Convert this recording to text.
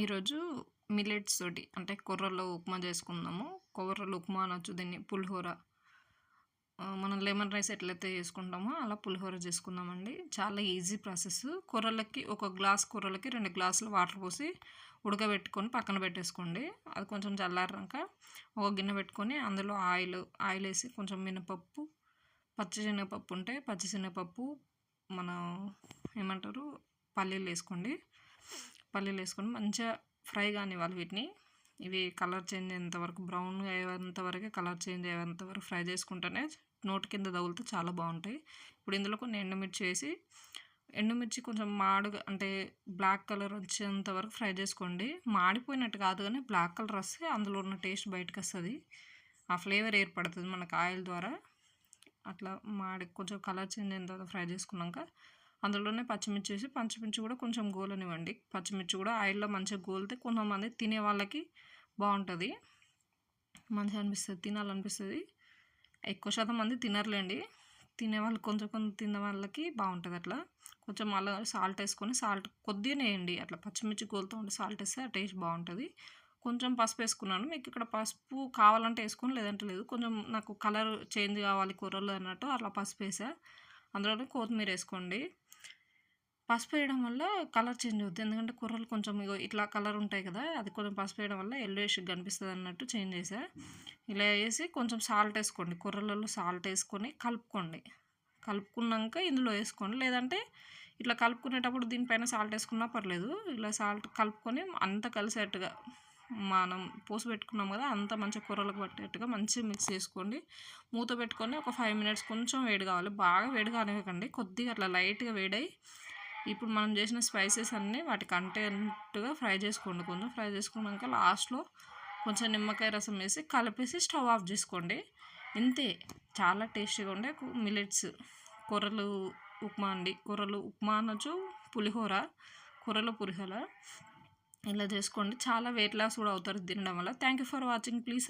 ఈరోజు మిల్లెట్స్ తోటి అంటే కొర్రలో ఉప్మా చేసుకుందాము. కొర్రలు ఉప్మా అనొచ్చు దీన్ని. పులిహోర మనం లెమన్ రైస్ ఎట్లయితే చేసుకుంటామో అలా పులిహోర చేసుకుందామండి. చాలా ఈజీ ప్రాసెస్. కొర్రలకి ఒక గ్లాస్ కొర్రలకి 2 గ్లాసులు వాటర్ పోసి ఉడకబెట్టుకొని పక్కన పెట్టేసుకోండి. అది కొంచెం చల్లారినాక ఒక గిన్నె పెట్టుకొని అందులో ఆయిల్ వేసి కొంచెం మినపప్పు, పచ్చిశనగపప్పు ఉంటే పచ్చిశనగపప్పు, మన ఏమంటారు పల్లీలు వేసుకోండి. పల్లీలు వేసుకొని మంచిగా ఫ్రై కానివ్వాలి వీటిని. ఇవి కలర్ చేంజ్ అయ్యేంత వరకు, బ్రౌన్ అయ్యేంత వరకు, కలర్ చేంజ్ అయ్యేంత వరకు ఫ్రై చేసుకుంటేనే నోటి కింద తగులితే చాలా బాగుంటాయి. ఇప్పుడు ఇందులో కొన్ని ఎండుమిర్చి వేసి, ఎండుమిర్చి కొంచెం మాడుగా అంటే బ్లాక్ కలర్ వచ్చేంత వరకు ఫ్రై చేసుకోండి. మాడిపోయినట్టు కాదు కానీ బ్లాక్ కలర్ వస్తే అందులో ఉన్న టేస్ట్ బయటకు వస్తుంది. ఆ ఫ్లేవర్ ఏర్పడుతుంది మనకు ఆయిల్ ద్వారా. అట్లా కొంచెం కలర్ చేంజ్ అయిన తర్వాత ఫ్రై చేసుకున్నాక అందులోనే పచ్చిమిర్చి వేసి, పచ్చిమిర్చి కూడా కొంచెం గోలనివ్వండి. పచ్చిమిర్చి కూడా ఆయిల్లో మంచిగా గోలితే కొంతమంది తినే వాళ్ళకి బాగుంటుంది, మంచిగా అనిపిస్తుంది, తినాలనిపిస్తుంది. ఎక్కువ శాతం మంది తినర్లేండి, తినేవాళ్ళు కొంచెం కొంచెం తిన్న వాళ్ళకి బాగుంటుంది. అట్లా కొంచెం మళ్ళీ సాల్ట్ వేసుకొని, సాల్ట్ కొద్దిగానే వేయండి. అట్లా పచ్చిమిర్చి గోలుతూ ఉంటే సాల్ట్ వేస్తే ఆ టేస్ట్ బాగుంటుంది. కొంచెం పసుపు వేసుకున్నాను. మీకు ఇక్కడ పసుపు కావాలంటే వేసుకొని, లేదంటే లేదు. కొంచెం నాకు కలర్ చేంజ్ కావాలి కూరలు అన్నట్టు అట్లా పసుపు వేసా. అందులోనే కొత్తిమీర వేసుకోండి. పసుపు వేయడం వల్ల కలర్ చేంజ్ అవుతుంది. ఎందుకంటే కూరలు కొంచెం ఇట్లా కలర్ ఉంటాయి కదా, అది కొంచెం పసుపు వేయడం వల్ల ఎల్లోయిష్గా కనిపిస్తుంది అన్నట్టు చేంజ్ చేసా. ఇలా వేసి కొంచెం సాల్ట్ వేసుకోండి. కూరలలో సాల్ట్ వేసుకొని కలుపుకోండి. కలుపుకున్నాక ఇందులో వేసుకోండి. లేదంటే ఇట్లా కలుపుకునేటప్పుడు దీనిపైన సాల్ట్ వేసుకున్నా పర్లేదు. ఇలా సాల్ట్ కలుపుకొని అంతా కలిసేట్టుగా మనం పోసి పెట్టుకున్నాం కదా, అంతా మంచిగా కూరలకు పట్టేట్టుగా మంచిగా మిక్స్ చేసుకోండి. మూత పెట్టుకొని ఒక 5 మినిట్స్ కొంచెం వేడి కావాలి. బాగా వేడి కానివ్వకండి, కొద్దిగా అట్లా లైట్గా వేడై ఇప్పుడు మనం చేసిన స్పైసెస్ అన్నీ వాటికి అంటేట్టుగా ఫ్రై చేసుకోండి. కొంచెం ఫ్రై చేసుకున్నాక లాస్ట్లో కొంచెం నిమ్మకాయ రసం వేసి కలిపేసి స్టవ్ ఆఫ్ చేసుకోండి. ఇంతే, చాలా టేస్టీగా ఉండే మిల్లెట్స్ కొర్రలు ఉప్మా అండి. కొర్రలు ఉప్మా అనొచ్చు, పులిహోర, కొర్రల పులిహోర ఇలా చేసుకోండి. చాలా వెయిట్ లాస్ కూడా అవుతారు తినడం వల్ల. Thank you for watching. Please